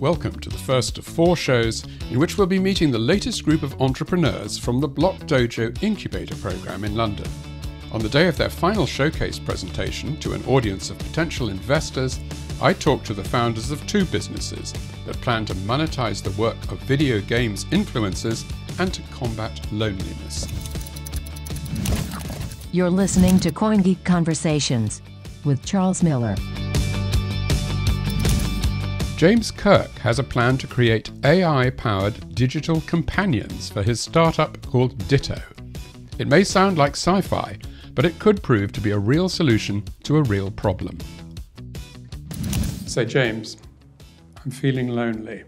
welcome to the first of 4 shows in which we'll be meeting the latest group of entrepreneurs from the Block Dojo incubator program in London. On the day of their final showcase presentation to an audience of potential investors, I talked to the founders of 2 businesses that plan to monetize the work of video games influencers and to combat loneliness. You're listening to CoinGeek Conversations with Charles Miller. James Kirk has a plan to create AI-powered digital companions for his startup called Ditto. It may sound like sci-fi, but it could prove to be a real solution to a real problem. So James, I'm feeling lonely.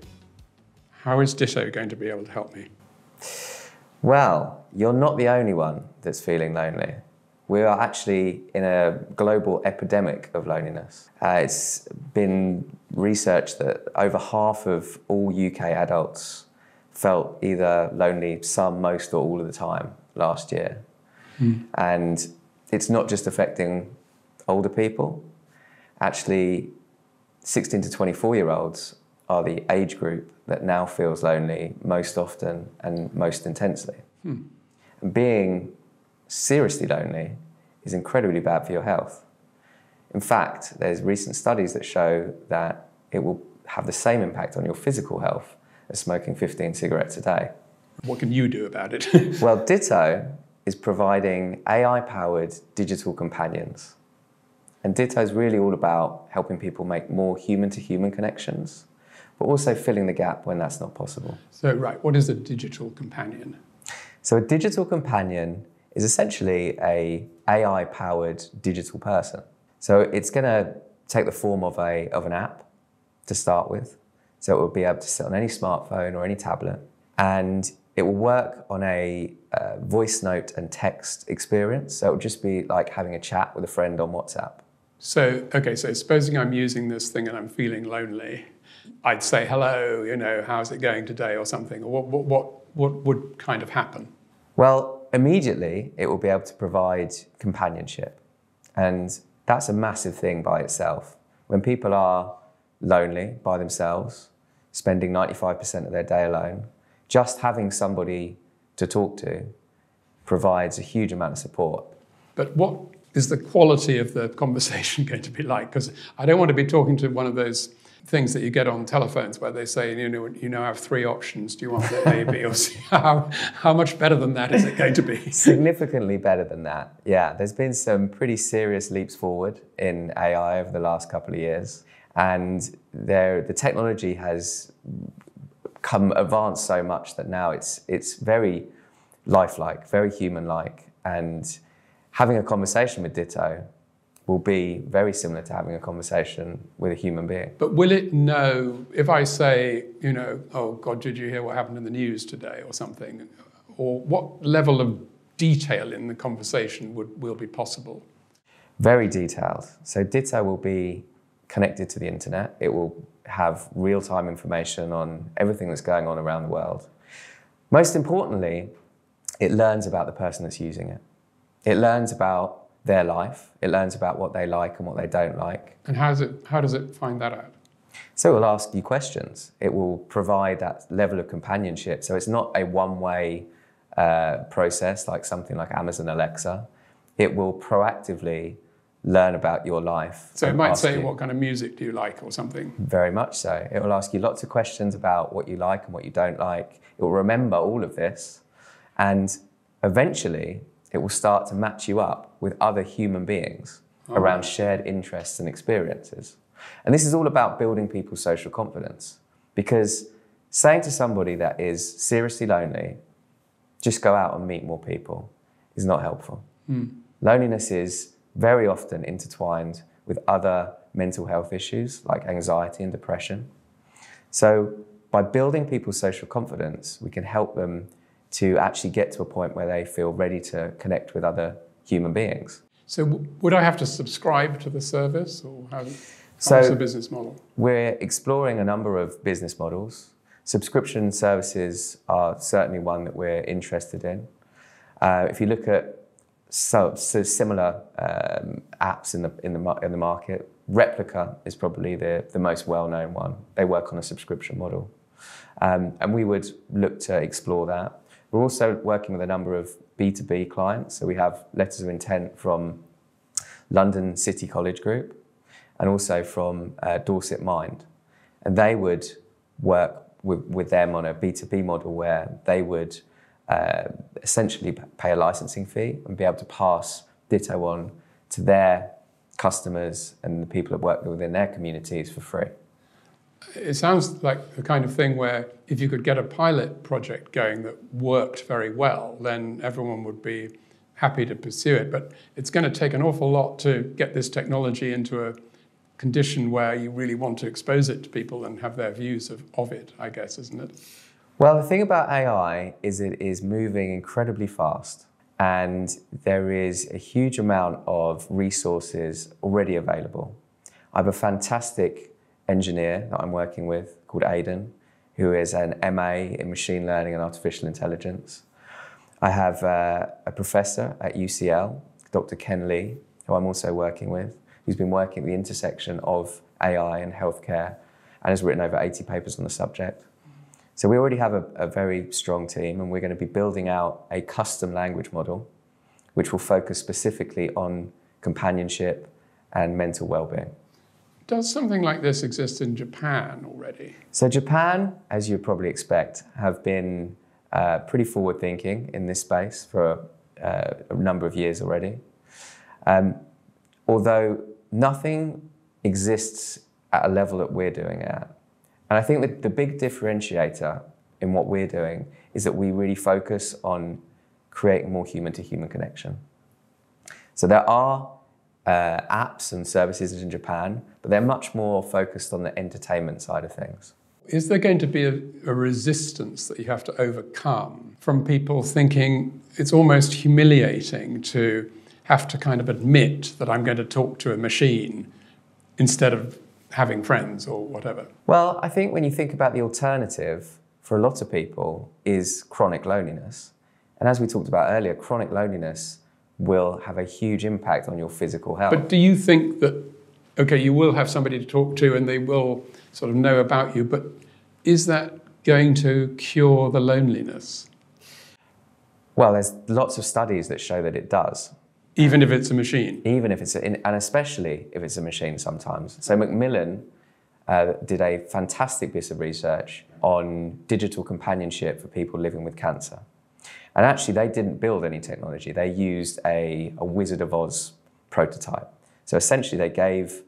How is Ditto going to be able to help me? Well, you're not the only one that's feeling lonely. We are actually in a global epidemic of loneliness. It's been researched that over half of all UK adults felt either lonely some, most, or all of the time last year. And it's not just affecting older people. Actually, 16 to 24-year-olds are the age group that now feels lonely most often and most intensely. And being seriously lonely is incredibly bad for your health. In fact, there's recent studies that show that it will have the same impact on your physical health as smoking 15 cigarettes a day. What can you do about it? Well, Ditto is providing AI-powered digital companions. And Ditto is really all about helping people make more human-to-human connections, but also filling the gap when that's not possible. So, right, what is a digital companion? So a digital companion is essentially a AI-powered digital person. So it's going to take the form of an app to start with. So it will be able to sit on any smartphone or any tablet, and it will work on a voice note and text experience. So it will just be like having a chat with a friend on WhatsApp. So, okay, so supposing I'm using this thing and I'm feeling lonely, I'd say, hello, how's it going today or something? Or what would kind of happen? Well, immediately it will be able to provide companionship. And that's a massive thing by itself. When people are lonely by themselves, spending 95% of their day alone, just having somebody to talk to provides a huge amount of support. But what is the quality of the conversation going to be like? Because I don't want to be talking to one of those things that you get on telephones where they say, you now have 3 options. Do you want the A, B, or C? How much better than that is it going to be? Significantly better than that. Yeah, there's been some pretty serious leaps forward in AI over the last couple of years. And the technology has advanced so much that now it's very lifelike, very human-like. And having a conversation with Ditto will be very similar to having a conversation with a human being. But will it know if I say, oh God, did you hear what happened in the news today or something? Or what level of detail in the conversation will be possible? Very detailed. So Ditto will be connected to the internet. It will have real-time information on everything that's going on around the world. Most importantly, it learns about the person that's using it. It learns about their life. It learns about what they like and what they don't like. And how does it find that out? So it will ask you questions. It will provide that level of companionship. So it's not a one-way process like something like Amazon Alexa. It will proactively learn about your life. So it might say, what kind of music do you like or something? Very much so. It will ask you lots of questions about what you like and what you don't like. It will remember all of this. And eventually, it will start to match you up with other human beings around shared interests and experiences. And this is all about building people's social confidence. Because saying to somebody that is seriously lonely, just go out and meet more people, is not helpful. Loneliness is very often intertwined with other mental health issues like anxiety and depression. So by building people's social confidence, we can help them to actually get to a point where they feel ready to connect with other human beings. So would I have to subscribe to the service, or how's the business model? We're exploring a number of business models. Subscription services are certainly one that we're interested in. If you look at so similar apps in the market. Replica is probably the most well-known one. They work on a subscription model. And we would look to explore that. We're also working with a number of B2B clients. So we have letters of intent from London City College Group and also from Dorset Mind. And they would work with them on a B2B model where they would essentially pay a licensing fee and be able to pass Ditto on to their customers and the people that work within their communities for free. It sounds like the kind of thing where if you could get a pilot project going that worked very well, then everyone would be happy to pursue it. But it's going to take an awful lot to get this technology into a condition where you really want to expose it to people and have their views of it, I guess, isn't it? Well, the thing about AI is it is moving incredibly fast, and there is a huge amount of resources already available. I have a fantastic engineer that I'm working with called Aidan, who is an MA in machine learning and artificial intelligence. I have a professor at UCL, Dr. Ken Lee, who I'm also working with, who's been working at the intersection of AI and healthcare and has written over 80 papers on the subject. So we already have a very strong team, and we're going to be building out a custom language model which will focus specifically on companionship and mental well-being. Does something like this exist in Japan already? So Japan, as you'd probably expect, have been pretty forward-thinking in this space for a number of years already. Although nothing exists at a level that we're doing it at. And I think that the big differentiator in what we're doing is that we really focus on creating more human-to-human connection. So there are apps and services in Japan, but they're much more focused on the entertainment side of things. Is there going to be a resistance that you have to overcome from people thinking it's almost humiliating to have to kind of admit that I'm going to talk to a machine instead of having friends or whatever? Well, I think when you think about the alternative for a lot of people is chronic loneliness. And as we talked about earlier, chronic loneliness will have a huge impact on your physical health. But do you think that, okay, you will have somebody to talk to and they will sort of know about you, but is that going to cure the loneliness? Well, there's lots of studies that show that it does. Even if it's a machine? Even if it's, and especially if it's a machine sometimes. So Macmillan did a fantastic piece of research on digital companionship for people living with cancer. And actually they didn't build any technology. They used a Wizard of Oz prototype. So essentially they gave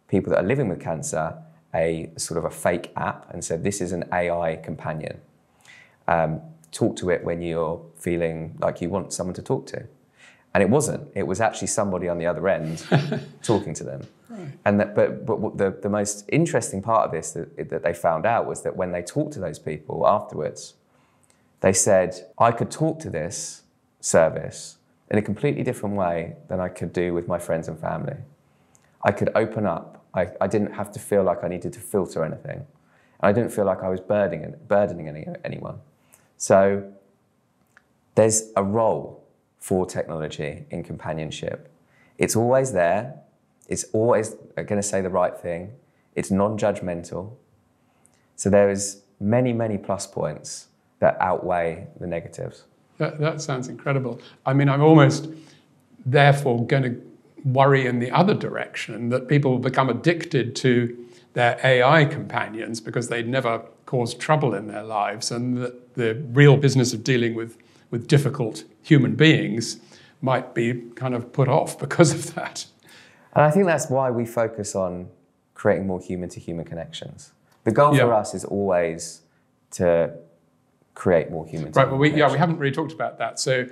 people that are living with cancer a sort of a fake app and said, this is an AI companion. Talk to it when you're feeling like you want someone to talk to. And it wasn't. It was actually somebody on the other end talking to them. Right. And but the most interesting part of this that they found out was that when they talked to those people afterwards, they said, I could talk to this service in a completely different way than I could do with my friends and family. I could open up. I didn't have to feel like I needed to filter anything. And I didn't feel like I was burdening anyone. So there's a role for technology in companionship. It's always there. It's always going to say the right thing. It's non-judgmental. So there is many, many plus points that outweigh the negatives. That sounds incredible. I mean, I'm almost therefore going to worry in the other direction, that people will become addicted to their AI companions because they'd never caused trouble in their lives, and that the real business of dealing with difficult human beings might be kind of put off because of that. And I think that's why we focus on creating more human-to-human connections. The goal for us is always to create more human-to-human connections. Well, we haven't really talked about that. So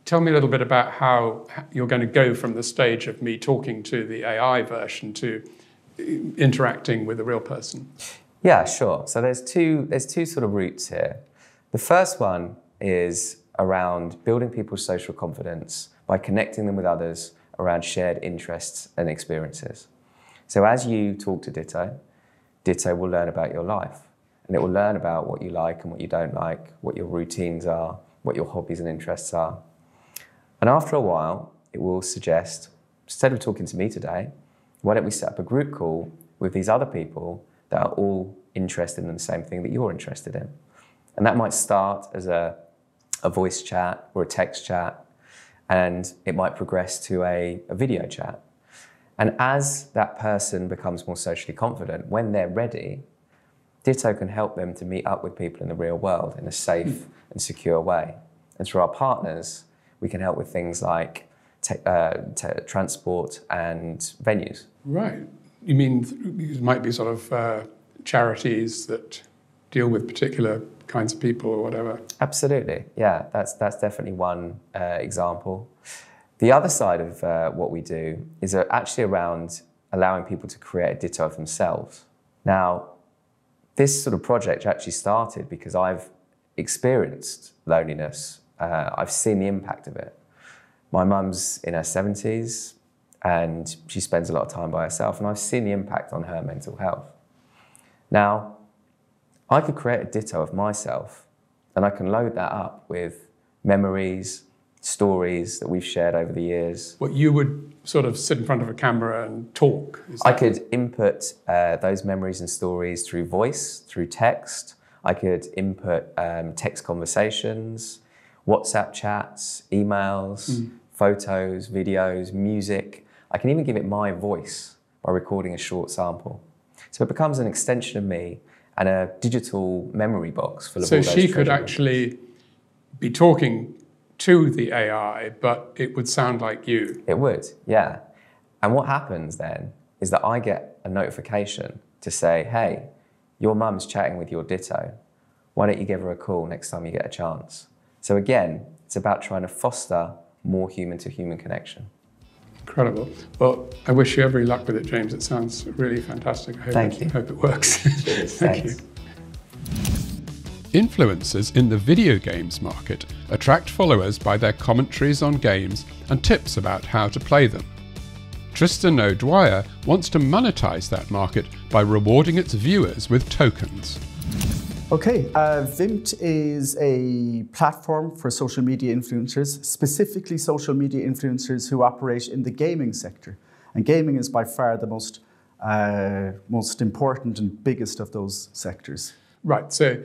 tell me a little bit about how you're going to go from the stage of me talking to the AI version to interacting with a real person. Yeah, sure. So there's two sort of routes here. The first one is around building people's social confidence by connecting them with others around shared interests and experiences. So as you talk to Ditto, Ditto will learn about your life, and it will learn about what you like and what you don't like, what your routines are, what your hobbies and interests are. And after a while, it will suggest, instead of talking to me today, why don't we set up a group call with these other people that are all interested in the same thing that you're interested in? And that might start as a voice chat or a text chat, and it might progress to a video chat. And as that person becomes more socially confident, when they're ready, Ditto can help them to meet up with people in the real world in a safe and secure way. And through our partners, we can help with things like transport and venues. Right. You mean it might be sort of charities that deal with particular kinds of people or whatever? Absolutely, yeah. That's definitely one example. The other side of what we do is actually around allowing people to create a Ditto of themselves. Now, this sort of project actually started because I've experienced loneliness. I've seen the impact of it. My mum's in her 70s and she spends a lot of time by herself, and I've seen the impact on her mental health. Now, I could create a Ditto of myself and I can load that up with memories, stories that we've shared over the years. What, you would sort of sit in front of a camera and talk? I could input those memories and stories through voice, through text. I could input text conversations, WhatsApp chats, emails, photos, videos, music. I can even give it my voice by recording a short sample. So it becomes an extension of me and a digital memory box full of all those So she could treasure actually be talking to the AI, but it would sound like you. It would, yeah. And what happens then is that I get a notification to say, hey, your mum's chatting with your Ditto. Why don't you give her a call next time you get a chance? So again, it's about trying to foster more human-to-human connection. Incredible. Well, I wish you every luck with it, James. It sounds really fantastic. I hope it works. Thank you. Influencers in the video games market attract followers by their commentaries on games and tips about how to play them. Tristan O'Dwyer wants to monetize that market by rewarding its viewers with tokens. Okay, Vymt is a platform for social media influencers, specifically social media influencers who operate in the gaming sector. And gaming is by far the most important and biggest of those sectors. Right, so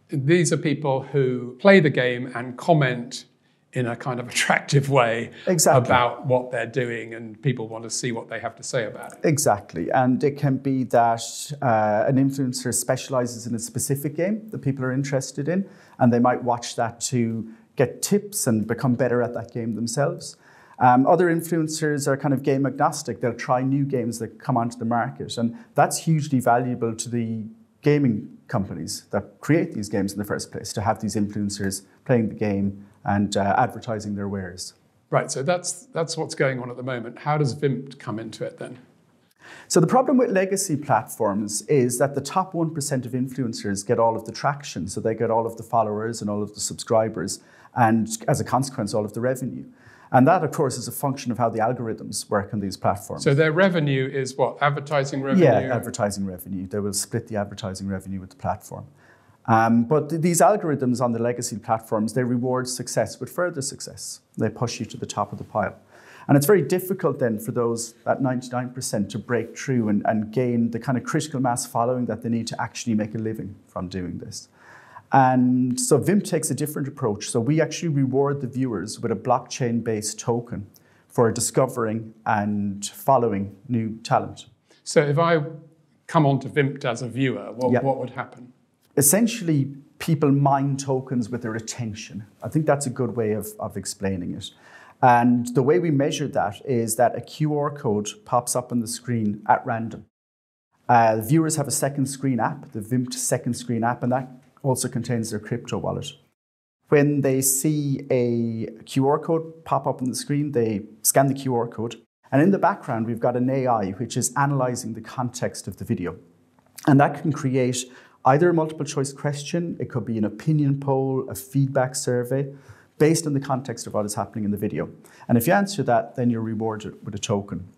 these are people who play the game and comment in a kind of attractive way about what they're doing, and people want to see what they have to say about it. Exactly, and it can be that an influencer specializes in a specific game that people are interested in, and they might watch that to get tips and become better at that game themselves. Other influencers are kind of game agnostic. They'll try new games that come onto the market, and that's hugely valuable to the gaming companies that create these games in the first place, to have these influencers playing the game and advertising their wares. Right, so that's what's going on at the moment. How does Vymt come into it then? So the problem with legacy platforms is that the top 1% of influencers get all of the traction. So they get all of the followers and all of the subscribers, and as a consequence, all of the revenue. And that, of course, is a function of how the algorithms work on these platforms. So their revenue is what? Advertising revenue? Yeah, advertising revenue. They will split the advertising revenue with the platform. But these algorithms on the legacy platforms, they reward success with further success. They push you to the top of the pile. And it's very difficult then for that 99% to break through and gain the kind of critical mass following that they need to actually make a living from doing this. And so Vymt takes a different approach. So we actually reward the viewers with a blockchain-based token for discovering and following new talent. So if I come onto Vymt as a viewer, what would happen? Essentially, people mine tokens with their attention. I think that's a good way of explaining it. And the way we measure that is that a QR code pops up on the screen at random. Viewers have a second screen app, the Vymt second screen app, and that also contains their crypto wallet. When they see a QR code pop up on the screen, they scan the QR code. And in the background, we've got an AI which is analyzing the context of the video. And that can create either a multiple choice question, it could be an opinion poll, a feedback survey, based on the context of what is happening in the video. And if you answer that, then you're rewarded with a token.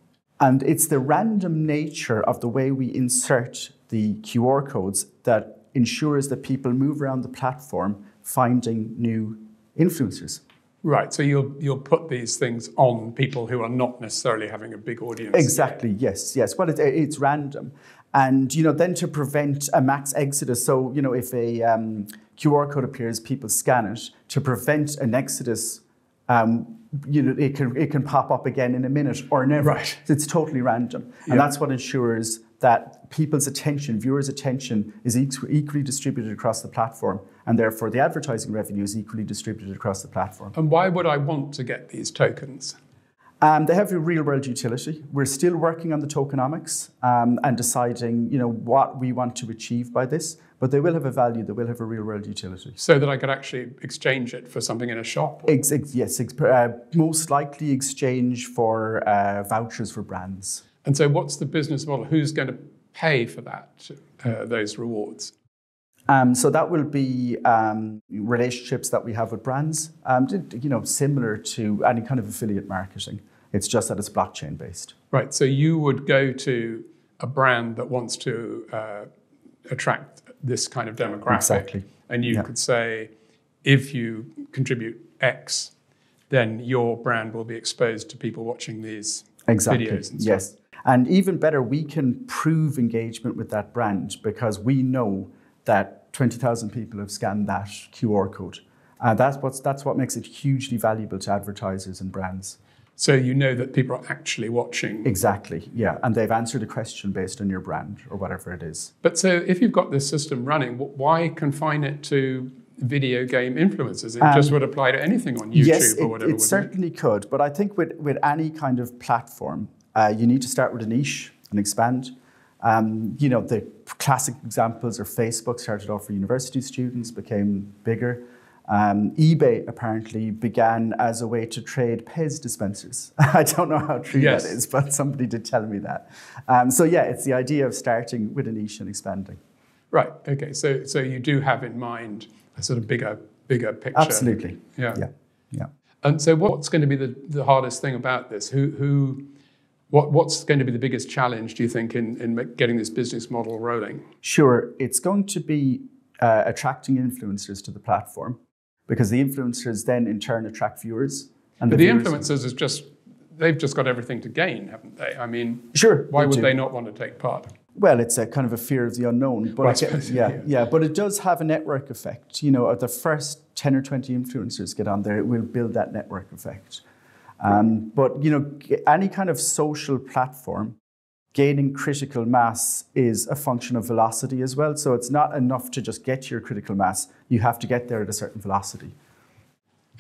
And it's the random nature of the way we insert the QR codes that ensures that people move around the platform finding new influencers. Right, so you'll put these things on people who are not necessarily having a big audience. Exactly, yes. Well, it's random. And, then to prevent a max exodus, so, if a QR code appears, people scan it. To prevent an exodus, it can pop up again in a minute or never. Right. It's totally random. Yeah. And that's what ensures that people's attention, viewers' attention, is equally distributed across the platform, and therefore the advertising revenue is equally distributed across the platform. And why would I want to get these tokens? They have a real-world utility. We're still working on the tokenomics and deciding, what we want to achieve by this, but they will have a value, they will have a real-world utility. So that I could actually exchange it for something in a shop? Yes, most likely exchange for vouchers for brands. And so what's the business model? Who's going to pay for that, those rewards? So that will be relationships that we have with brands, similar to any kind of affiliate marketing. It's just that it's blockchain based. Right, so you would go to a brand that wants to attract this kind of demographic. Exactly. And you could say, if you contribute X, then your brand will be exposed to people watching these videos and stuff. Yes. And even better, we can prove engagement with that brand because we know that 20,000 people have scanned that QR code. That's what makes it hugely valuable to advertisers and brands. So you know that people are actually watching. Exactly, yeah. And they've answered a question based on your brand or whatever it is. But so if you've got this system running, why confine it to video game influencers? It just would apply to anything on YouTube or whatever. It certainly could. But I think with any kind of platform, you need to start with a niche and expand. The classic examples are Facebook started off for university students, became bigger. eBay apparently began as a way to trade Pez dispensers. I don't know how true that is, but somebody did tell me that. It's the idea of starting with a niche and expanding. Right, okay, so you do have in mind a sort of bigger picture. Absolutely, yeah. And so what's going to be the hardest thing about this? What's going to be the biggest challenge, do you think, in getting this business model rolling? Sure, it's going to be attracting influencers to the platform, because the influencers then in turn attract viewers. And but the influencers they've just got everything to gain, haven't they? I mean, sure, why would they not want to take part? Well, it's a kind of a fear of the unknown. But but it does have a network effect. The first 10 or 20 influencers get on there, it will build that network effect. But any kind of social platform, gaining critical mass is a function of velocity as well. So it's not enough to just get your critical mass. You have to get there at a certain velocity.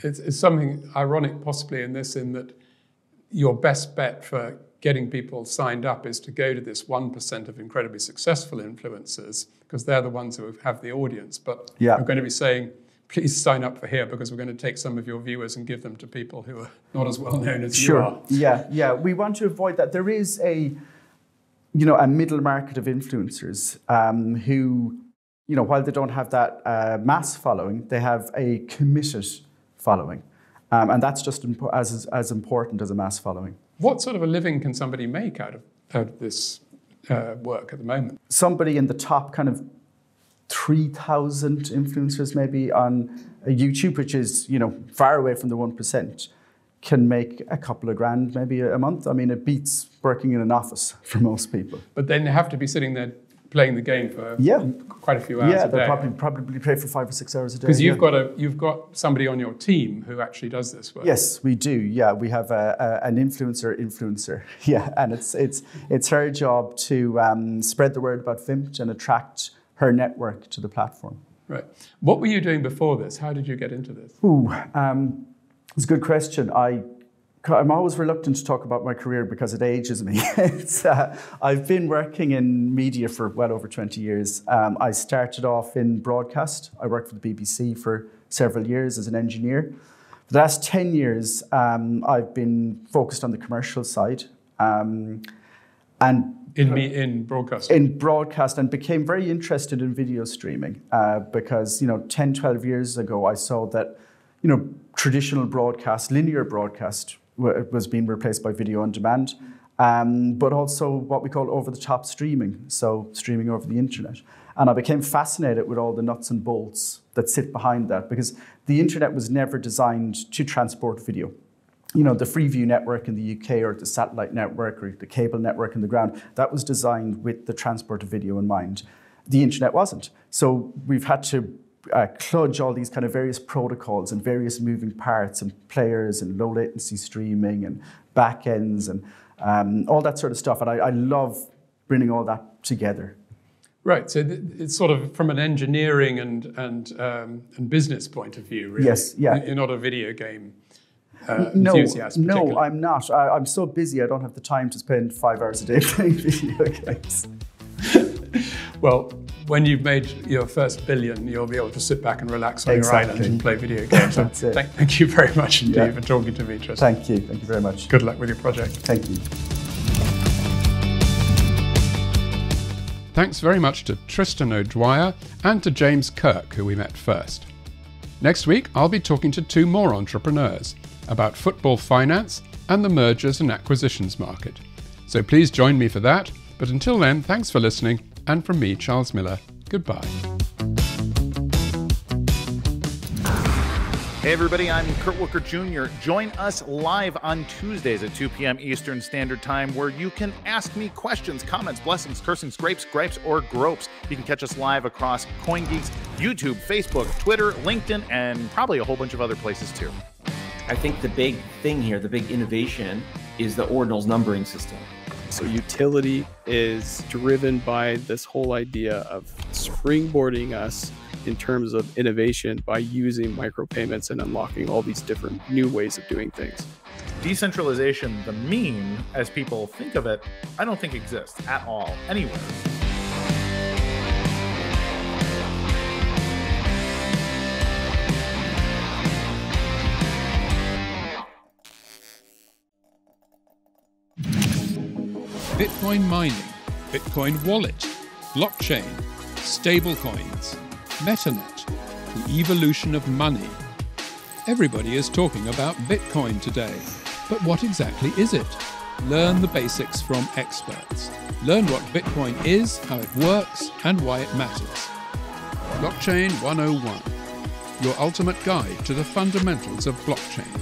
It's something ironic possibly in that your best bet for getting people signed up is to go to this 1% of incredibly successful influencers, because they're the ones who have the audience. But you're going to be saying, please sign up for here because we're going to take some of your viewers and give them to people who are not as well known as you are. Yeah. We want to avoid that. There is a middle market of influencers who, while they don't have that mass following, they have a committed following. And that's just as important as a mass following. What sort of a living can somebody make out of this work at the moment? Somebody in the top kind of 3,000 influencers maybe on YouTube, which is, far away from the 1%, can make a couple of grand maybe a month. I mean, it beats working in an office for most people. But then they have to be sitting there playing the game for quite a few hours a day. Yeah, they'll probably play for 5 or 6 hours a day. Because you've got somebody on your team who actually does this work. Yes, we do. Yeah, we have an influencer. Yeah, and it's her job to spread the word about Vymt and attract her network to the platform. Right. What were you doing before this? How did you get into this? It's a good question. I'm always reluctant to talk about my career because it ages me. I've been working in media for well over 20 years. I started off in broadcast. I worked for the BBC for several years as an engineer. For the last 10 years, I've been focused on the commercial side. In broadcasting? In broadcast, and became very interested in video streaming because 10, 12 years ago, I saw that traditional broadcast, linear broadcast, was being replaced by video on demand, but also what we call over-the-top streaming, so streaming over the internet. And I became fascinated with all the nuts and bolts that sit behind that, because the internet was never designed to transport video. You know, the Freeview network in the UK, or the satellite network, or the cable network in the ground, that was designed with the transport of video in mind. The internet wasn't. So we've had to kludge all these kind of various protocols and various moving parts and players and low latency streaming and backends and all that sort of stuff. And I love bringing all that together. Right, so it's sort of from an engineering and business point of view, really. Yes, yeah. You're not a video game enthusiast. No, I'm not. I'm so busy, I don't have the time to spend 5 hours a day playing video games. Well, when you've made your first billion, you'll be able to sit back and relax on your island and play video games. That's it. Thank you very much indeed for talking to me, Tristan. Thank you very much. Good luck with your project. Thank you. Thanks very much to Tristan O'Dwyer and to James Kirk, who we met first. Next week, I'll be talking to 2 more entrepreneurs about football finance and the mergers and acquisitions market. So please join me for that. But until then, thanks for listening. And from me, Charles Miller, goodbye. Hey everybody, I'm Kurt Wooker Jr. Join us live on Tuesdays at 2 p.m. Eastern Standard Time, where you can ask me questions, comments, blessings, cursings, grapes, or gropes. You can catch us live across CoinGeeks, YouTube, Facebook, Twitter, LinkedIn, and probably a whole bunch of other places too. I think the big thing here, the big innovation, is the ordinals numbering system. So utility is driven by this whole idea of springboarding us in terms of innovation by using micropayments and unlocking all these different new ways of doing things. Decentralization, the meme, as people think of it, I don't think exists at all, anywhere. Bitcoin mining, Bitcoin wallet, blockchain, stablecoins, MetaNet, the evolution of money. Everybody is talking about Bitcoin today, but what exactly is it? Learn the basics from experts. Learn what Bitcoin is, how it works, and why it matters. Blockchain 101, your ultimate guide to the fundamentals of blockchain.